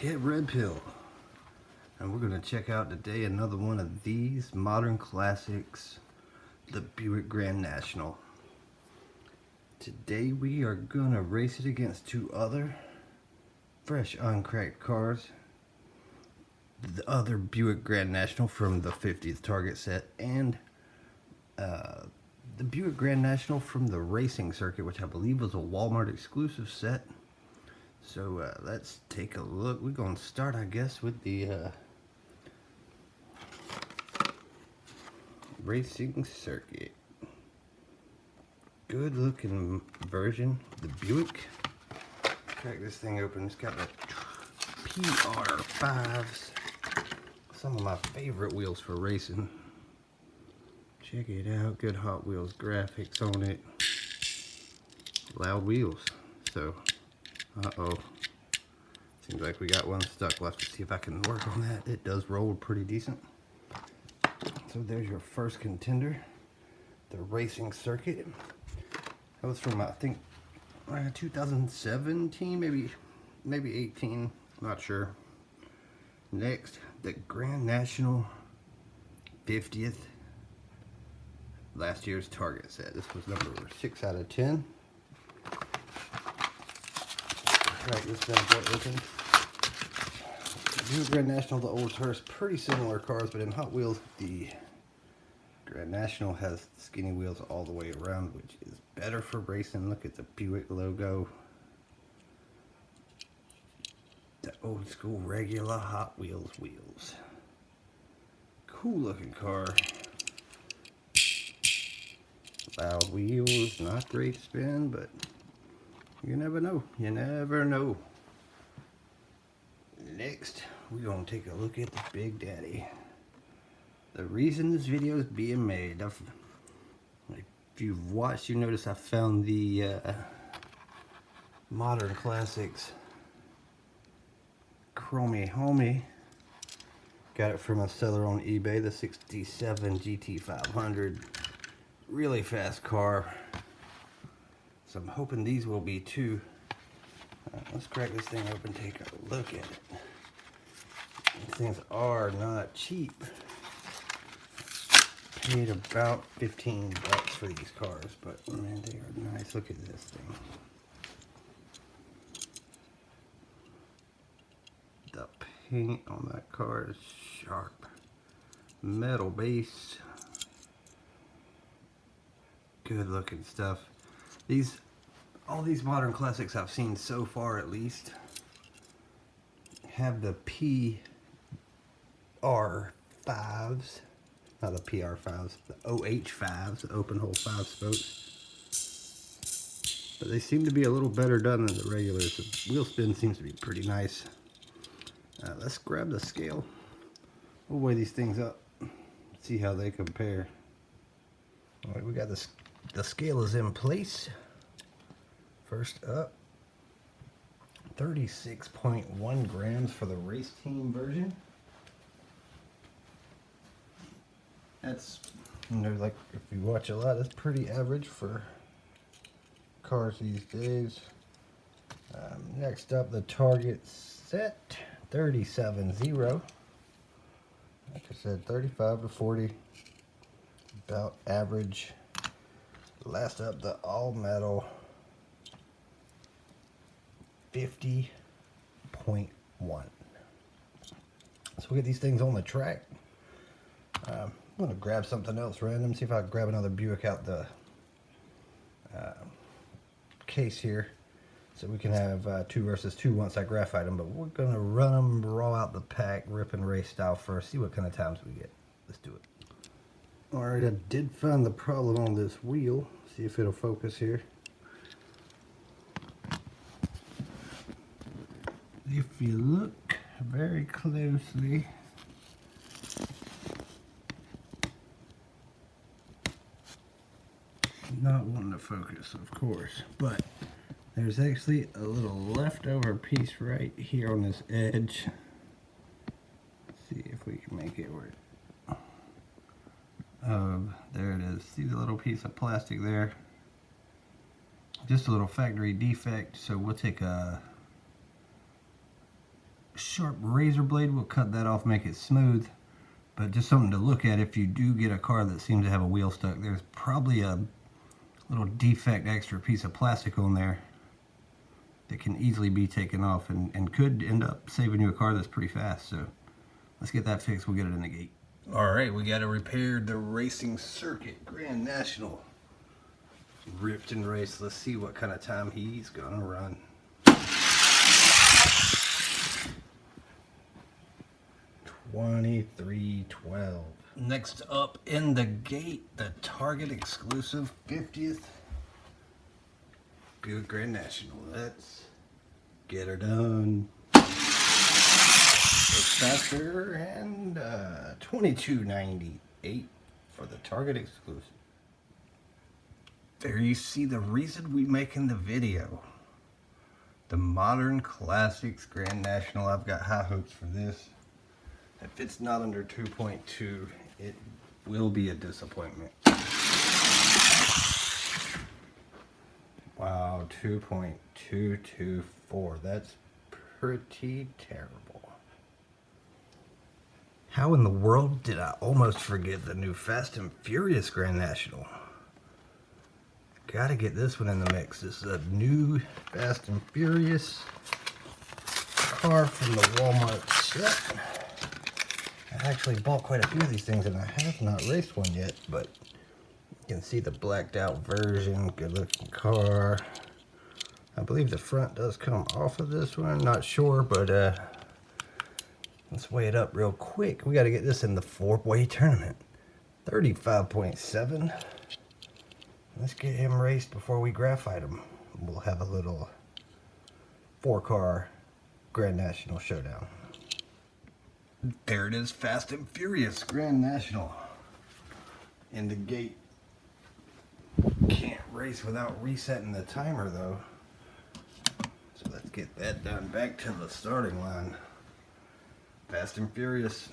back at Red Pill, and we're going to check out today another one of these modern classics, the Buick Grand National. Today we are going to race it against two other fresh uncracked cars, the other Buick Grand National from the 50th Target set, and the Buick Grand National from the racing circuit, which I believe was a Walmart exclusive set. So let's take a look. We're going to start, I guess, with the racing circuit. Good looking version, the Buick. Crack this thing open. It's got the PR5s. Some of my favorite wheels for racing. Check it out. Good Hot Wheels graphics on it. Loud wheels. So, uh-oh. Seems like we got one stuck. We'll have to see if I can work on that. It does roll pretty decent. So there's your first contender, the racing circuit. That was from, I think, 2017, maybe 18, not sure. Next, the Grand National 50th, last year's Target set. This was number 6 out of 10. Crack this bad boy open. The Grand National, the old hearse, pretty similar cars, but in Hot Wheels, the Grand National has skinny wheels all the way around, which is better for racing. Look at the Buick logo. The old school regular Hot Wheels wheels. Cool looking car. Loud wheels, not great spin, but you never know. You never know. Next, we're going to take a look at the Big Daddy. The reason this video is being made, if you've watched, you notice I found the Modern Classics Chromie Homie. Got it from a seller on eBay, the 67 GT500. Really fast car. So I'm hoping these will be too. Let's crack this thing open, take a look at it. These things are not cheap. Paid about 15 bucks for these cars, but man, they are nice. Look at this thing. The paint on that car is sharp. Metal base. Good looking stuff. All these modern classics I've seen so far, at least, have the PR5s. Not the PR5s, the OH5s, the open hole 5 spokes. But they seem to be a little better done than the regulars. The wheel spin seems to be pretty nice. Let's grab the scale. We'll weigh these things up, see how they compare. All right, we got this. The scale is in place. First up, 36.1 grams for the race team version. That's, like if you watch a lot, that's pretty average for cars these days. Next up, the Target set, 37.0. Like I said, 35 to 40, about average. Last up, the all metal, 50.1. So we'll get these things on the track. I'm going to grab something else random, see if I can grab another Buick out the case here, so we can have 2 versus 2 once I graphite them, but we're going to run them raw out the pack, rip and race style first, see what kind of times we get. Let's do it. Alright, I did find the problem on this wheel. See if it'll focus here. If you look very closely, not wanting to focus, of course, but there's actually a little leftover piece right here on this edge. Let's see if we can make it work. There it is. See the little piece of plastic there? Just a little factory defect, so we'll take a sharp razor blade will cut that off, make it smooth. But just something to look at if you do get a car that seems to have a wheel stuck. There's probably a little defect extra piece of plastic on there that can easily be taken off and could end up saving you a car that's pretty fast. So let's get that fixed. We'll get it in the gate. All right, we got to repair the racing circuit. Grand National ripped and raced. Let's see what kind of time he's gonna run. 23:12. Next up in the gate, the Target exclusive 50th Buick Grand National. Let's get her done. It's faster, and 22.98 for the Target exclusive. There you see the reason we making the video. The Modern Classics Grand National. I've got high hopes for this. If it's not under 2.2, it will be a disappointment. Wow, 2.224. That's pretty terrible. How in the world did I almost forget the new Fast and Furious Grand National? Gotta get this one in the mix. This is a new Fast and Furious car from the Walmart set. I actually bought quite a few of these things and I have not raced one yet, but you can see the blacked out version. Good looking car. I believe the front does come off of this one. Not sure, but let's weigh it up real quick. We got to get this in the 4-way tournament. 35.7. Let's get him raced before we graphite him. We'll have a little 4-car Grand National showdown. There it is, Fast and Furious Grand National. In the gate. Can't race without resetting the timer though. So let's get that done. Back to the starting line. Fast and Furious,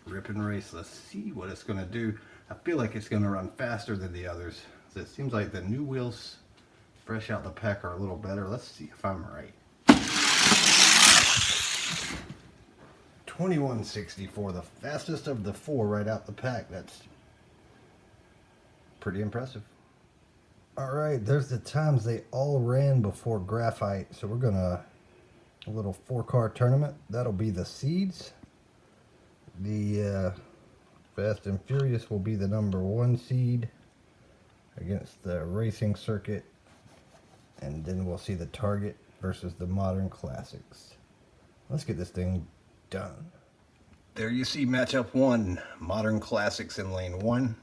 rip and race. Let's see what it's going to do. I feel like it's going to run faster than the others. So it seems like the new wheels fresh out the pack are a little better. Let's see if I'm right. 21.64, the fastest of the 4 right out the pack. That's pretty impressive. Alright, there's the times they all ran before graphite. So we're gonna a little 4-car tournament. That'll be the seeds. The Fast and Furious will be the number 1 seed against the racing circuit, and then we'll see the Target versus the Modern Classics. Let's get this thing done. There you see matchup 1, Modern Classics in lane 1,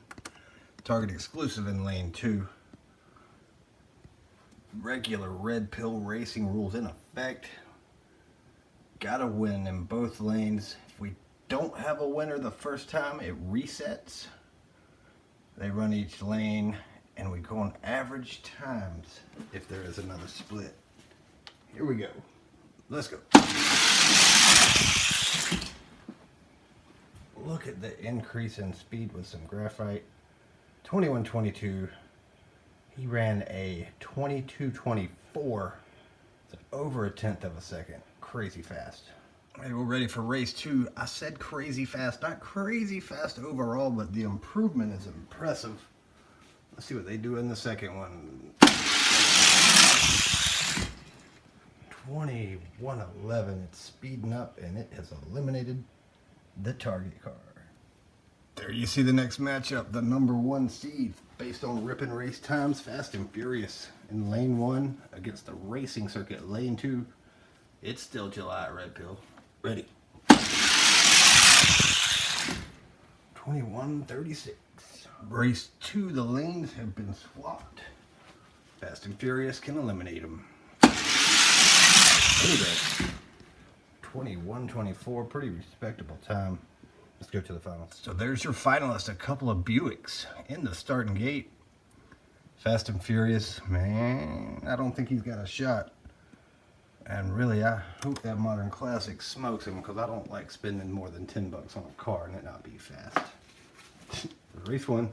Target exclusive in lane 2. Regular red pill racing rules in effect. Gotta win in both lanes. If we don't have a winner the first time, it resets. They run each lane and we go on average times if there is another split. Here we go. Let's go. Look at the increase in speed with some graphite. 21.22. He ran a 22.24. It's over 1/10 of a second. Crazy fast. All right, we're ready for race 2. I said crazy fast, not crazy fast overall, but the improvement is impressive. Let's see what they do in the second one. 21.11. It's speeding up and it has eliminated the Target car. There you see the next matchup, the number 1 seed based on rip and race times, Fast and Furious in lane 1 against the racing circuit lane 2. It's still July at Red Pill. Ready. 21.36. Race 2, the lanes have been swapped. Fast and Furious can eliminate them. 21.24, pretty respectable time. Let's go to the finals. So there's your finalists, a couple of Buicks in the starting gate. Fast and Furious, man, I don't think he's got a shot. And really, I hope that Modern Classic smokes him, because I don't like spending more than $10 on a car and it not be fast. Race 1.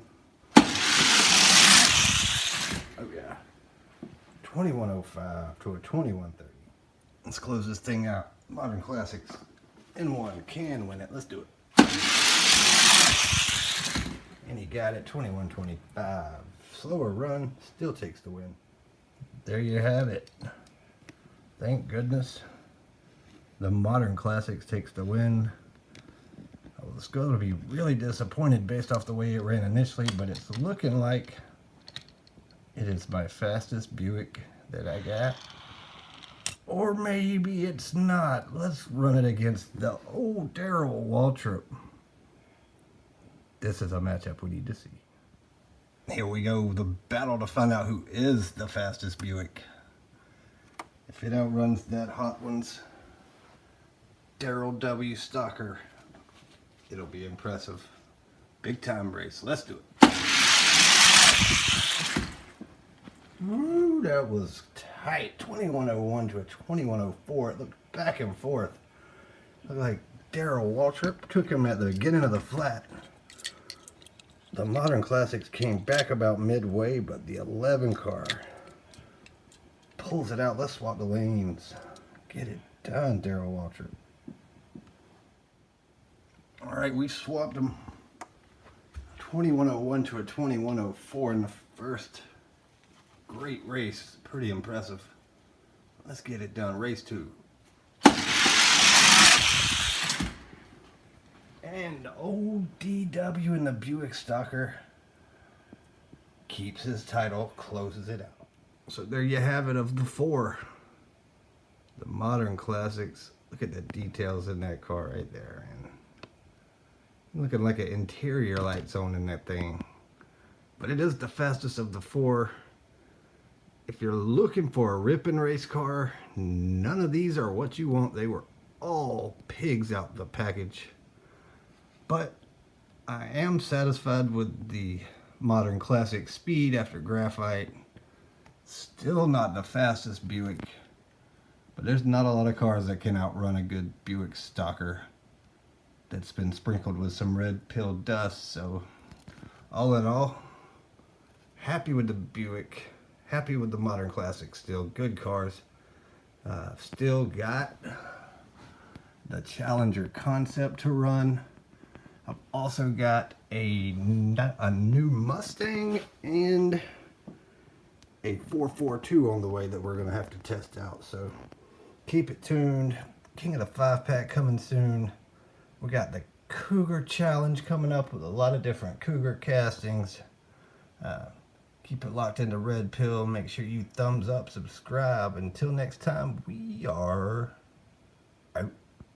Oh yeah. 21.05 to a 21.30. Let's close this thing out. Modern Classics N1 can win it. Let's do it. And he got it, 21.25. Slower run, still takes the win. There you have it. Thank goodness. The Modern Classics takes the win. I was going to be really disappointed based off the way it ran initially, but it's looking like it is my fastest Buick that I got. Or maybe it's not. Let's run it against the old Darrell Waltrip. This is a matchup we need to see. Here we go, the battle to find out who is the fastest Buick. If it outruns that Hot Ones Darrell W. Stalker, it'll be impressive. Big time race. Let's do it. Ooh, that was tight. 2101 to a 2104. It looked back and forth. Looked like Darrell Waltrip took him at the beginning of the flat. The Modern Classics came back about midway, but the 11 car pulls it out. Let's swap the lanes. Get it done, Darrell Waltrip. All right, we swapped them. 2101 to a 2104 in the first. Great race. Pretty impressive. Let's get it done. Race 2. And old DW in the Buick Stalker keeps his title, closes it out. So there you have it of the 4. The Modern Classics. Look at the details in that car right there. And looking like an interior light zone in that thing. But it is the fastest of the 4. If you're looking for a ripping race car, none of these are what you want. They were all pigs out the package. But I am satisfied with the Modern Classic speed after graphite. Still not the fastest Buick, but there's not a lot of cars that can outrun a good Buick Stalker that's been sprinkled with some red pill dust. So all in all, happy with the Buick, happy with the Modern Classic. Still good cars. Still got the Challenger concept to run. I've also got a new Mustang and a 442 on the way that we're going to have to test out. So keep it tuned. King of the 5-pack coming soon. We got the Cougar Challenge coming up with a lot of different Cougar castings. Keep it locked into Red Pill. Make sure you thumbs up, subscribe. Until next time, we are